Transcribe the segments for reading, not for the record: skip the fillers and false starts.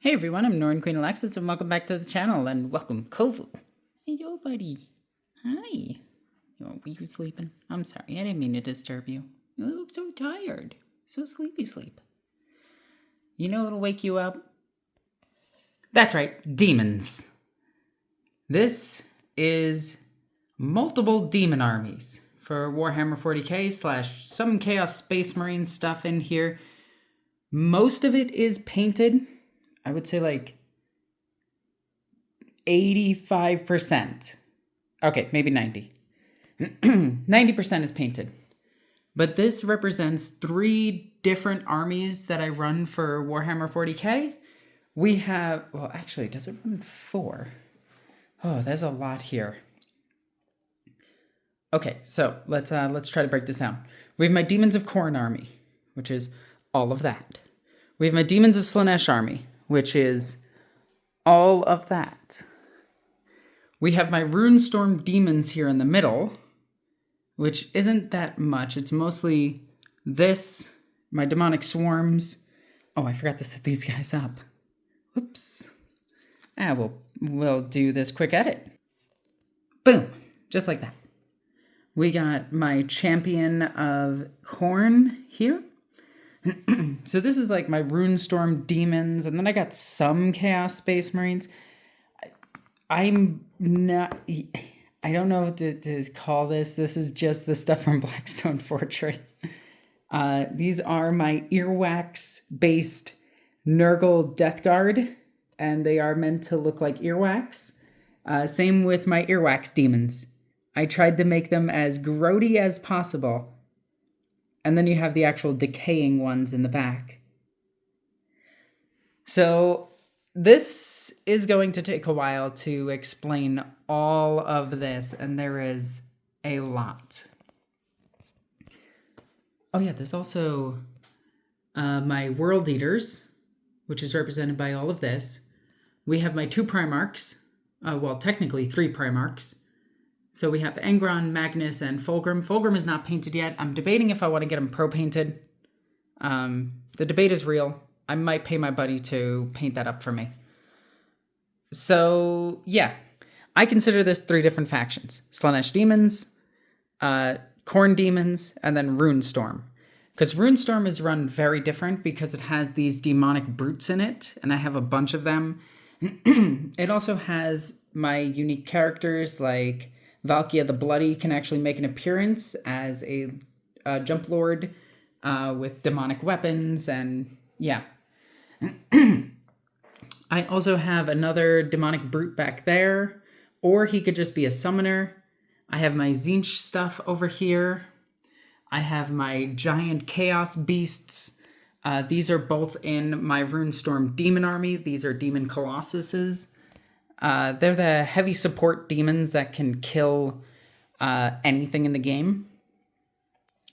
Hey everyone, I'm Norn Queen Alexis, and welcome back to the channel, and welcome Kovu. Hey yo buddy. Hi. Were you sleeping? I'm sorry, I didn't mean to disturb you. You look so tired. So sleep. You know what'll wake you up? That's right, demons. This is multiple demon armies for Warhammer 40k / some Chaos Space Marine stuff in here. Most of it is painted. I would say like 85%. Okay, maybe 90. 90% is painted. But this represents 3 different armies that I run for Warhammer 40k. We have, well, actually, does it run 4? Oh, there's a lot here. Okay, so let's try to break this down. We have my Demons of Khorne army, which is all of that. We have my Demons of Slaanesh army, which is all of that. We have my Runestorm Demons here in the middle, which isn't that much. It's mostly this, my Demonic Swarms. Oh, I forgot to set these guys up. Whoops. We'll do this quick edit. Boom, just like that. We got my Champion of Khorne here. So this is like my Runestorm Demons, and then I got some Chaos Space Marines. I don't know what to call this. This is just the stuff from Blackstone Fortress. These are my earwax-based Nurgle Death Guard, and they are meant to look like earwax. Same with my earwax demons. I tried to make them as grody as possible. And then you have the actual decaying ones in the back. So this is going to take a while to explain all of this, and there is a lot. Oh yeah, there's also my World Eaters, which is represented by all of this. We have my 2 Primarchs, well, technically 3 Primarchs. So we have Angron, Magnus, and Fulgrim. Fulgrim is not painted yet. I'm debating if I want to get him pro-painted. The debate is real. I might pay my buddy to paint that up for me. So, yeah. I consider this 3 different factions. Slaanesh Demons, Khorne Demons, and then Ruinstorm. Because Ruinstorm is run very different because it has these demonic brutes in it, and I have a bunch of them. It also has my unique characters like Valkia the Bloody can actually make an appearance as a jump lord with demonic weapons, and yeah. I also have another demonic brute back there, or he could just be a summoner. I have my Tzeentch stuff over here. I have my giant chaos beasts. These are both in my Runestorm Demon army. These are demon colossuses. They're the heavy support demons that can kill anything in the game.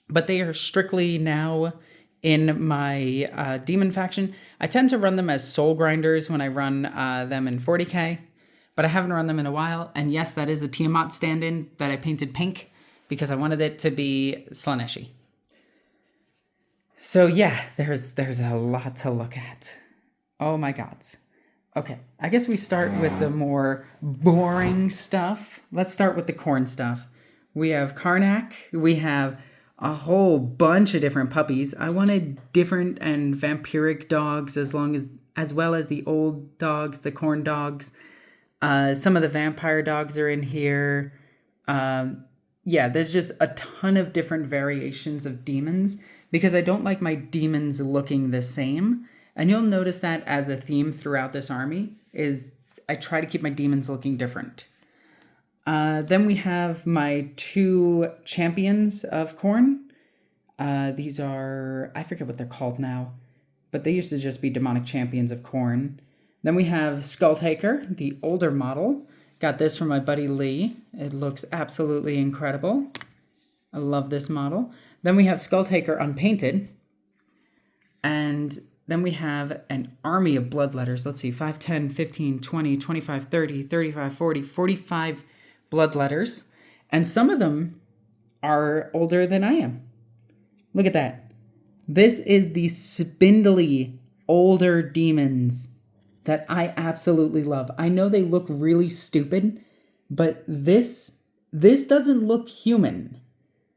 But they are strictly now in my demon faction. I tend to run them as soul grinders when I run them in 40k, but I haven't run them in a while. And yes, that is a Tiamat stand-in that I painted pink because I wanted it to be Slaaneshi. So yeah, there's a lot to look at. Oh my gods. Okay, I guess we start with the more boring stuff. Let's start with the Khorne stuff. We have Karnak. We have a whole bunch of different puppies. I wanted different and vampiric dogs as well as the old dogs, the Khorne dogs. Some of the vampire dogs are in here. Yeah, there's just a ton of different variations of demons because I don't like my demons looking the same. And you'll notice that as a theme throughout this army is I try to keep my demons looking different. Then we have my 2 champions of Khorne. These are, I forget what they're called now, but they used to just be demonic champions of Khorne. Then we have Skulltaker, the older model. Got this from my buddy Lee. It looks absolutely incredible. I love this model. Then we have Skulltaker unpainted. And then we have an army of bloodletters. Let's see, 5, 10, 15, 20, 25, 30, 35, 40, 45 bloodletters. And some of them are older than I am. Look at that. This is the spindly older demons that I absolutely love. I know they look really stupid, but this doesn't look human.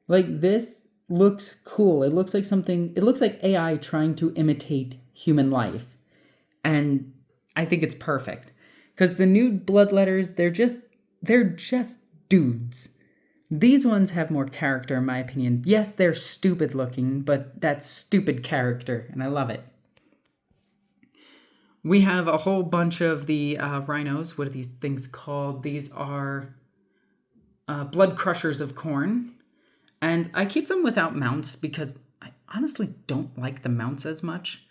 Like, this looks cool. It looks like something, it looks like AI trying to imitate human life. And I think it's perfect. Because the new bloodletters, they're just dudes. These ones have more character, in my opinion. Yes, they're stupid looking, but that's stupid character, and I love it. We have a whole bunch of the rhinos. What are these things called? These are blood crushers of Khorne. And I keep them without mounts because I honestly don't like the mounts as much.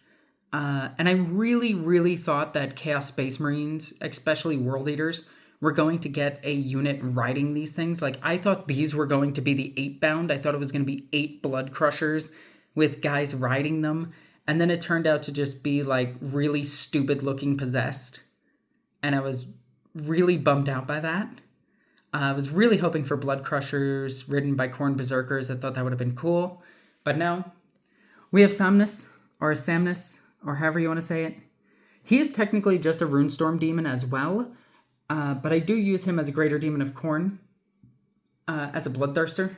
And I really, really thought that Chaos Space Marines, especially World Eaters, were going to get a unit riding these things. Like, I thought these were going to be the 8-bound. I thought it was going to be 8 blood crushers with guys riding them. And then it turned out to just be, like, really stupid-looking possessed. And I was really bummed out by that. I was really hoping for blood crushers ridden by Khorne berserkers. I thought that would have been cool. But no. We have Samnus, or however you want to say it. He is technically just a Runestorm Demon as well. But I do use him as a Greater Demon of Khorne. As a Bloodthirster.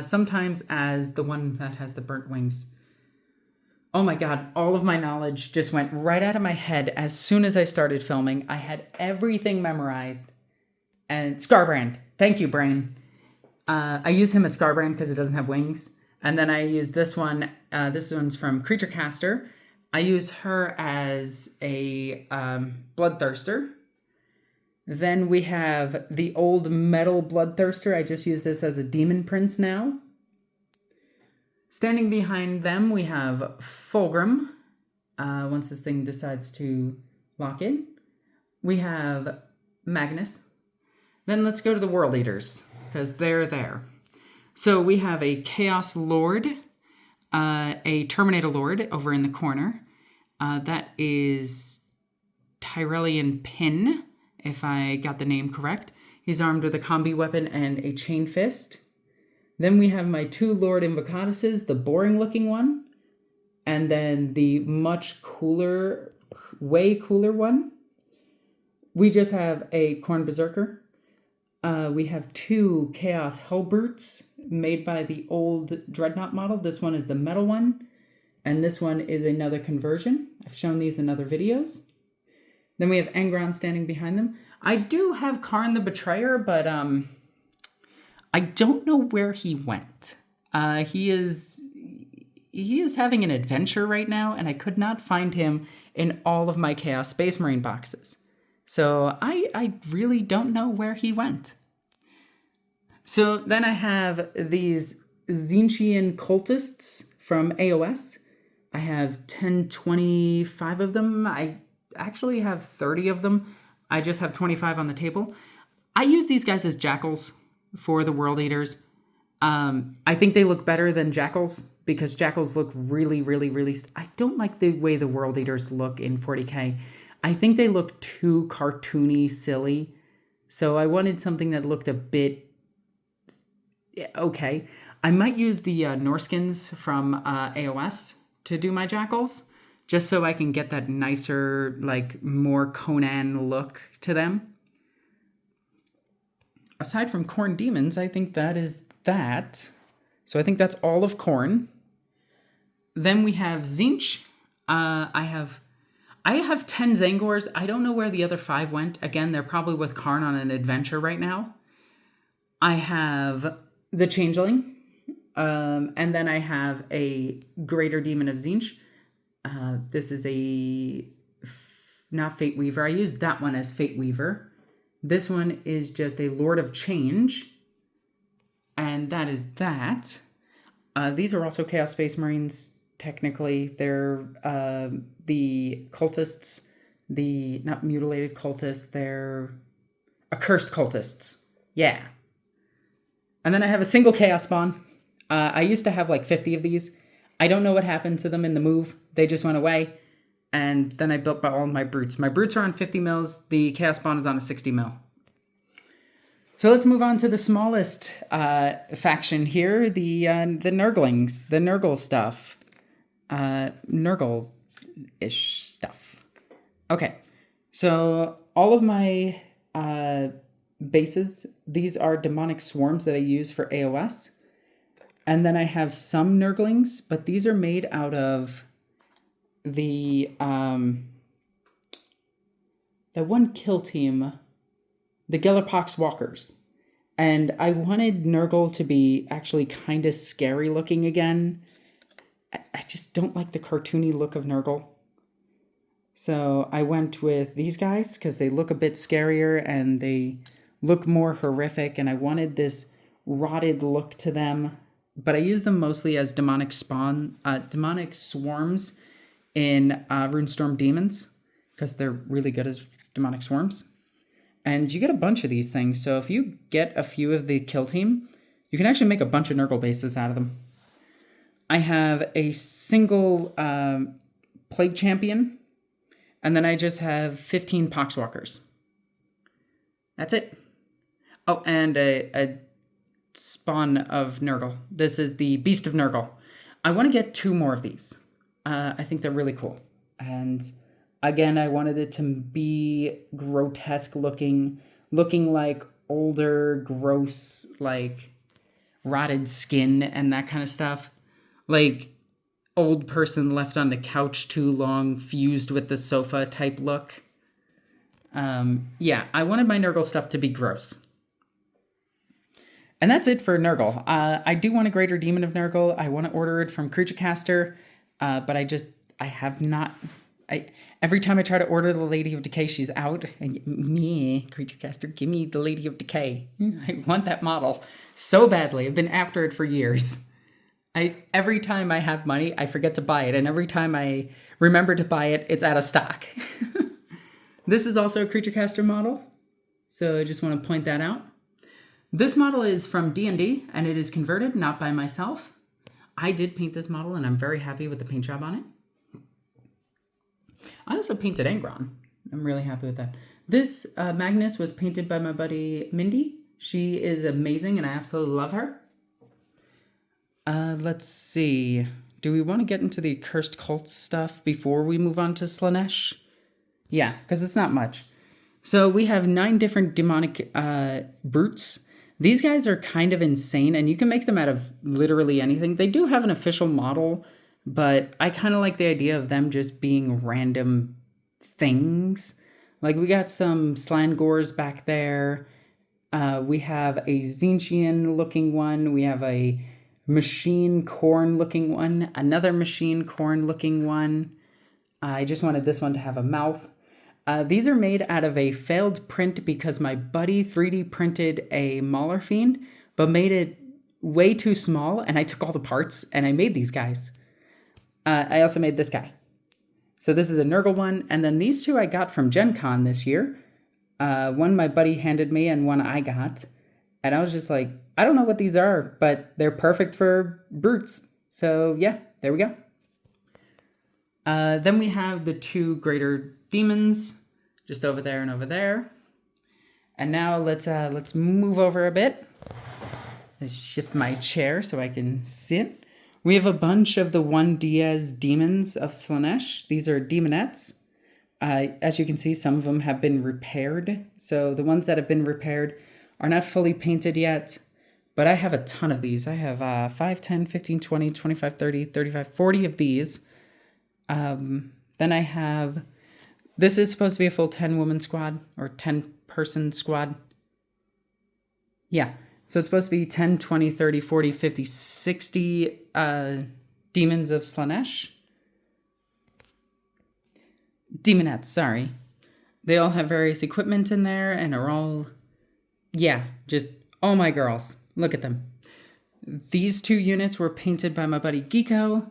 Sometimes as the one that has the burnt wings. Oh my god, all of my knowledge just went right out of my head as soon as I started filming. I had everything memorized. And Scarbrand. Thank you, brain. I use him as Scarbrand because it doesn't have wings. And then I use this one. This one's from Creature Caster. I use her as a Bloodthirster. Then we have the old metal Bloodthirster. I just use this as a Demon Prince now. Standing behind them, we have Fulgrim. Once this thing decides to lock in. We have Magnus. Then let's go to the World Eaters, because they're there. So we have a Chaos Lord, a Terminator Lord over in the corner. That is Tyrellian Pin, if I got the name correct. He's armed with a combi weapon and a chain fist. Then we have my 2 Lord Invocatuses, the boring looking one, and then the much cooler, way cooler one. We just have a Khorne Berserker. We have 2 Chaos Hellbrutes made by the old Dreadnought model. This one is the metal one, and this one is another conversion. I've shown these in other videos. Then we have Angron standing behind them. I do have Khorne the Betrayer, but I don't know where he went. He is having an adventure right now, and I could not find him in all of my Chaos Space Marine boxes. So I really don't know where he went. So then I have these Tzeentchian cultists from AOS. I have 25 of them. I actually have 30 of them. I just have 25 on the table. I use these guys as jackals for the World Eaters. I think they look better than jackals because jackals look really, really, really... I don't like the way the World Eaters look in 40k. I think they look too cartoony, silly. So I wanted something that looked a bit okay. I might use the Norskins from AOS to do my jackals, just so I can get that nicer, like, more Conan look to them. Aside from Khorne Demons, I think that is that. So I think that's all of Khorne. Then we have Tzeentch. I have 10 Zangors. I don't know where the other 5 went. Again, they're probably with Khorne on an adventure right now. I have the Changeling. And then I have a Greater Demon of Tzeentch. This is not Fate Weaver. I use that one as Fate Weaver. This one is just a Lord of Change. And that is that. These are also Chaos Space Marines. Technically, they're the cultists, the not mutilated cultists, they're accursed cultists. Yeah. And then I have a single Chaos Spawn. I used to have like 50 of these. I don't know what happened to them in the move. They just went away. And then I built all my brutes. My brutes are on 50 mils. The Chaos Spawn is on a 60 mil. So let's move on to the smallest faction here, the Nurglings, the Nurgle stuff. Nurgle-ish stuff. Okay, So all of my bases, these are demonic swarms that I use for AOS. And then I have some Nurglings, but these are made out of the one kill team, the Gellerpox Walkers. And I wanted Nurgle to be actually kind of scary looking again. I just don't like the cartoony look of Nurgle. So I went with these guys because they look a bit scarier and they look more horrific. And I wanted this rotted look to them. But I use them mostly as demonic swarms in Runestorm Demons because they're really good as demonic swarms. And you get a bunch of these things. So if you get a few of the kill team, you can actually make a bunch of Nurgle bases out of them. I have a single Plague Champion. And then I just have 15 Poxwalkers. That's it. Oh, and a spawn of Nurgle. This is the Beast of Nurgle. I want to get 2 more of these. I think they're really cool. And again, I wanted it to be grotesque looking like older, gross, like rotted skin and that kind of stuff. Like old person left on the couch too long, fused with the sofa type look. Yeah, I wanted my Nurgle stuff to be gross. And that's it for Nurgle. I do want a Greater Demon of Nurgle. I want to order it from Creature Caster, but I have not. Every time I try to order the Lady of Decay, she's out. And me, Creature Caster, give me the Lady of Decay. I want that model so badly. I've been after it for years. Every time I have money, I forget to buy it. And every time I remember to buy it, it's out of stock. This is also a Creature Caster model. So I just want to point that out. This model is from D&D, and it is converted, not by myself. I did paint this model, and I'm very happy with the paint job on it. I also painted Angron. I'm really happy with that. This Magnus was painted by my buddy Mindy. She is amazing, and I absolutely love her. Let's see. Do we want to get into the Cursed Cult stuff before we move on to Slaanesh? Yeah, because it's not much. So we have 9 different demonic brutes. These guys are kind of insane, and you can make them out of literally anything. They do have an official model, but I kind of like the idea of them just being random things. Like, we got some Slangors back there. We have a Tzeentchian-looking one. We have a machine Khorne-looking one. Another machine Khorne-looking one. I just wanted this one to have a mouth. These are made out of a failed print because my buddy 3D printed a Mauler Fiend, but made it way too small, and I took all the parts, and I made these guys. I also made this guy. So this is a Nurgle one, and then these 2 I got from Gen Con this year. One my buddy handed me, and one I got. And I was just like, I don't know what these are, but they're perfect for brutes. So yeah, there we go. Then we have the 2 Greater Demons, just over there and over there. And now let's move over a bit. Let's shift my chair so I can sit. We have a bunch of the 1 Diaz Demons of Slaanesh. These are demonettes. As you can see, some of them have been repaired. So the ones that have been repaired are not fully painted yet. But I have a ton of these. I have 5, 10, 15, 20, 25, 30, 35, 40 of these. Then I have... This is supposed to be a full 10-woman squad, or 10-person squad. Yeah, so it's supposed to be 10, 20, 30, 40, 50, 60 demons of Slaanesh. Demonettes, sorry. They all have various equipment in there and are all... Yeah, just all my girls. Look at them. These 2 units were painted by my buddy Geeko.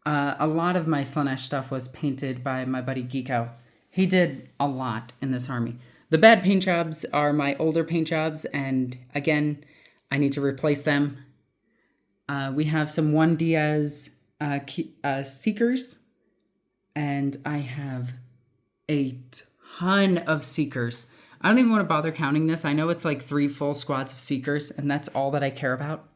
A lot of my Slaanesh stuff was painted by my buddy Geeko. He did a lot in this army. The bad paint jobs are my older paint jobs, and again, I need to replace them. We have some 1 Diaz Seekers, and I have a ton of Seekers. I don't even want to bother counting this. I know it's like 3 full squads of Seekers, and that's all that I care about.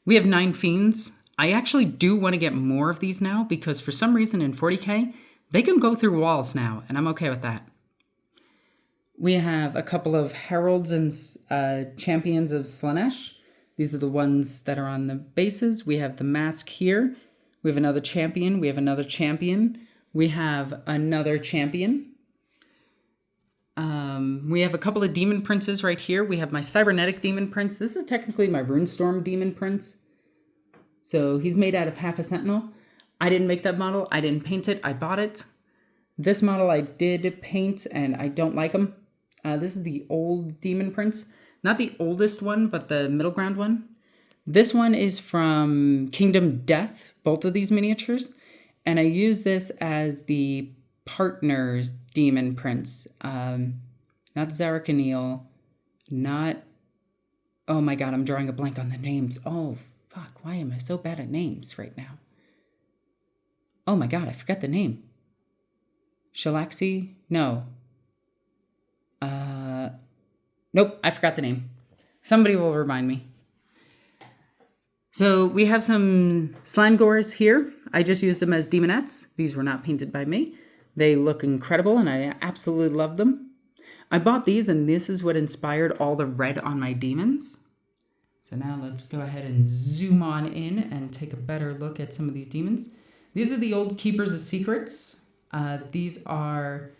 We have 9 Fiends. I actually do want to get more of these now, because for some reason in 40k, They can go through walls now, and I'm okay with that. We have a couple of heralds and champions of Slaanesh. These are the ones that are on the bases. We have the mask here. We have another champion. We have another champion. We have another champion. We have a couple of demon princes right here. We have my cybernetic demon prince. This is technically my Runestorm demon prince. So he's made out of half a sentinel. I didn't make that model. I didn't paint it. I bought it. This model I did paint, and I don't like him. This is the old demon prince. Not the oldest one, but the middle ground one. This one is from Kingdom Death, both of these miniatures. And I use this as the partner's demon prince. Not Zarakaniel, not... Oh my god, I'm drawing a blank on the names. Oh, fuck, why am I so bad at names right now? Oh my god, I forgot the name. Shalaxi? No. Nope, I forgot the name. Somebody will remind me. So we have some Slangors here. I just used them as demonettes. These were not painted by me. They look incredible, and I absolutely love them. I bought these, and this is what inspired all the red on my demons. So now let's go ahead and zoom on in and take a better look at some of these demons. These are the old Keepers of Secrets. These are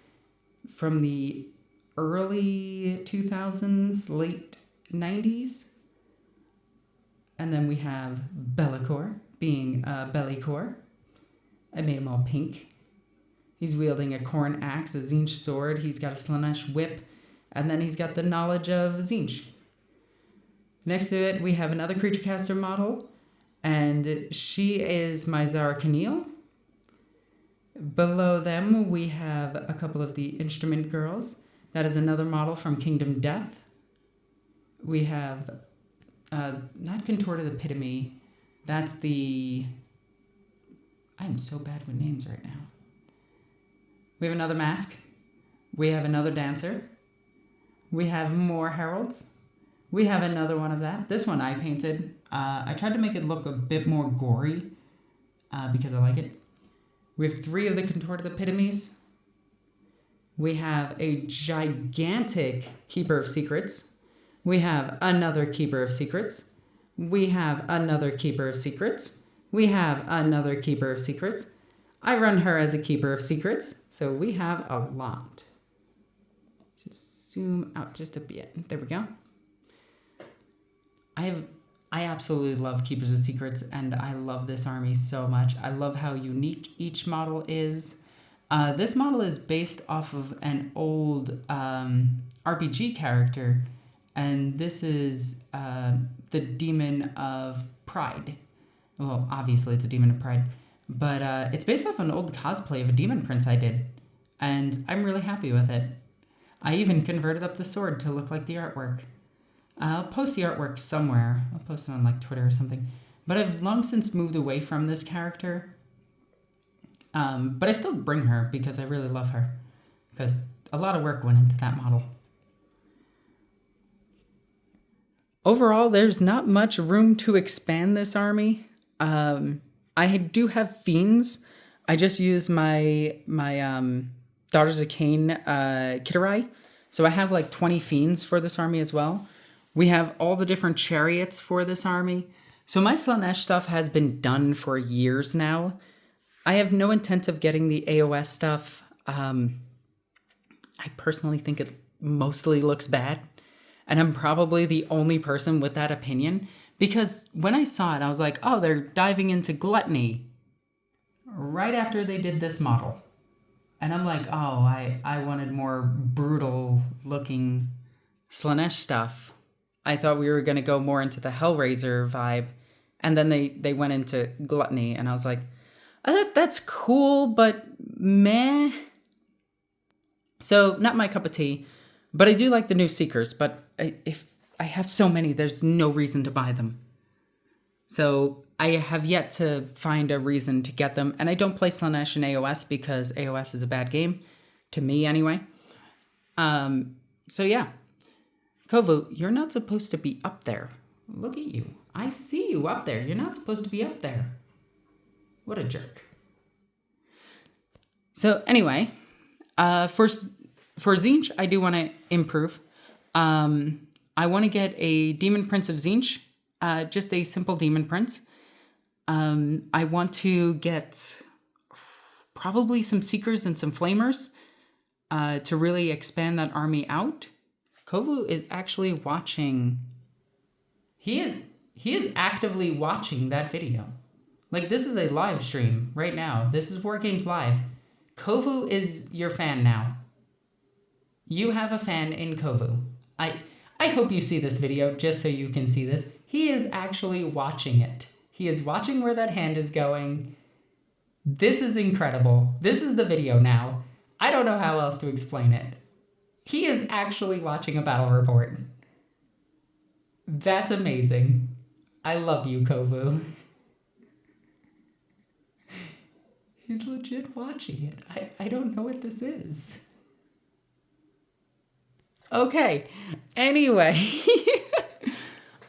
from the early 2000s, late 90s. And then we have Bellicor, being Bellicor. I made him all pink. He's wielding a Khorne axe, a Tzeentch sword. He's got a Slaanesh whip. And then he's got the knowledge of Tzeentch. Next to it, we have another creature caster model. And she is my Zarakaniel. Below them, we have a couple of the instrument girls. That is another model from Kingdom Death. We have, not Contorted Epitome. That's the... I'm so bad with names right now. We have another mask. We have another dancer. We have more heralds. We have another one of that. This one I painted. I tried to make it look a bit more gory because I like it. We have 3 of the Contorted Epitomes. We have a gigantic Keeper of Secrets. We have another Keeper of Secrets. We have another Keeper of Secrets. We have another Keeper of Secrets. I run her as a Keeper of Secrets, so we have a lot. Just zoom out just a bit. There we go. I absolutely love Keepers of Secrets, and I love this army so much. I love how unique each model is. This model is based off of an old RPG character, and this is the Demon of Pride. Well, obviously it's a Demon of Pride, but it's based off an old cosplay of a Demon Prince I did, and I'm really happy with it. I even converted up the sword to look like the artwork. I'll post the artwork somewhere. I'll post it on like Twitter or something. But I've long since moved away from this character. But I still bring her because I really love her. Because a lot of work went into that model. Overall, there's not much room to expand this army. I do have fiends. I just use my Daughters of Cain Kitterai. So I have like 20 fiends for this army as well. We have all the different chariots for this army. So my Slaanesh stuff has been done for years now. I have no intent of getting the AOS stuff. I personally think it mostly looks bad. And I'm probably the only person with that opinion. Because when I saw it, I was like, oh, they're diving into gluttony right after they did this model. And I'm like, oh, I wanted more brutal looking Slaanesh stuff. I thought we were going to go more into the Hellraiser vibe. And then they went into gluttony. And I was like, that's cool, but meh. So not my cup of tea. But I do like the new Seekers. But if I have so many, there's no reason to buy them. So I have yet to find a reason to get them. And I don't play Slaanesh in AOS because AOS is a bad game. To me, anyway. So yeah. Kovu, you're not supposed to be up there. Look at you. I see you up there. You're not supposed to be up there. What a jerk. So anyway, for Tzeentch, I do want to improve. I want to get a Demon Prince of Tzeentch, just a simple Demon Prince. I want to get probably some Seekers and some Flamers to really expand that army out. Kovu is actually watching. He is actively watching that video. Like, this is a live stream right now. This is War Games Live. Kovu is your fan now. You have a fan in Kovu. I hope you see this video just so you can see this. He is actually watching it. He is watching where that hand is going. This is incredible. This is the video now. I don't know how else to explain it. He is actually watching a battle report. That's amazing. I love you, Kovu. He's legit watching it. I don't know what this is. Okay, anyway.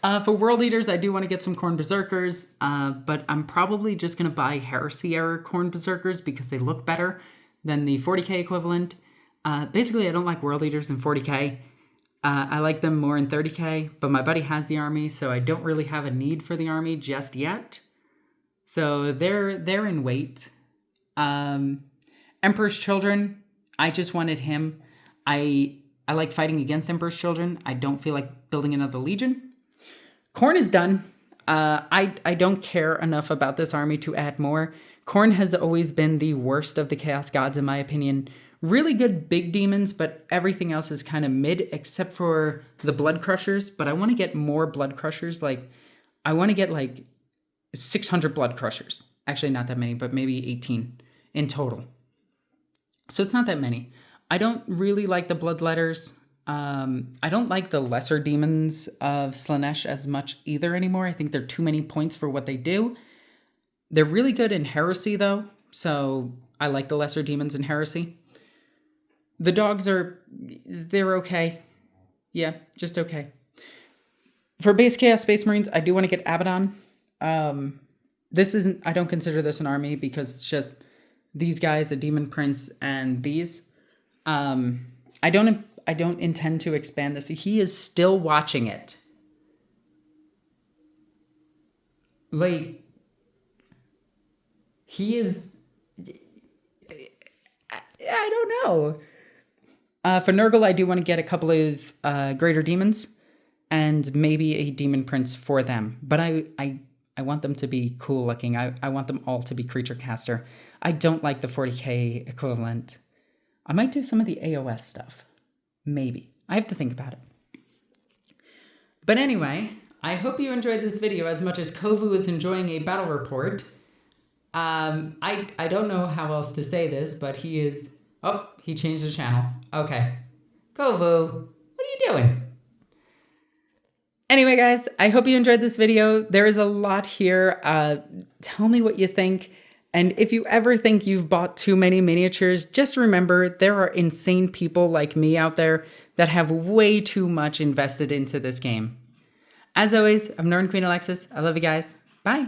For World Eaters, I do want to get some Khorne Berserkers, but I'm probably just going to buy Heresy Era Khorne Berserkers because they look better than the 40k equivalent. Basically, I don't like World Eaters in 40k. I like them more in 30k, but my buddy has the army, so I don't really have a need for the army just yet. So they're in wait. Emperor's Children, I just wanted him. I like fighting against Emperor's Children. I don't feel like building another Legion. Khorne is done. I don't care enough about this army to add more. Khorne has always been the worst of the Chaos Gods, in my opinion. Really good big demons, but everything else is kind of mid, except for the Blood Crushers. But I want to get more Blood Crushers. Like, I want to get like 600 Blood Crushers. Actually, not that many, but maybe 18 in total. So it's not that many. I don't really like the Bloodletters. I don't like the lesser demons of Slaanesh as much either anymore. I think they're too many points for what they do. They're really good in Heresy, though, so I like the lesser demons in Heresy. The dogs they're okay. Yeah, just okay. For base Chaos Space Marines, I do want to get Abaddon. I don't consider this an army because it's just these guys, a Demon Prince, and these. I don't intend to expand this. He is still watching it. Like, he is... I don't know. For Nurgle, I do want to get a couple of Greater Demons and maybe a Demon Prince for them. But I want them to be cool looking. I want them all to be Creature Caster. I don't like the 40k equivalent. I might do some of the AOS stuff. Maybe. I have to think about it. But anyway, I hope you enjoyed this video as much as Kovu is enjoying a battle report. I don't know how else to say this, but he is... Oh, he changed the channel. Okay. Kovu, what are you doing? Anyway, guys, I hope you enjoyed this video. There is a lot here. Tell me what you think. And if you ever think you've bought too many miniatures, just remember there are insane people like me out there that have way too much invested into this game. As always, I'm Northern Queen Alexis. I love you guys. Bye.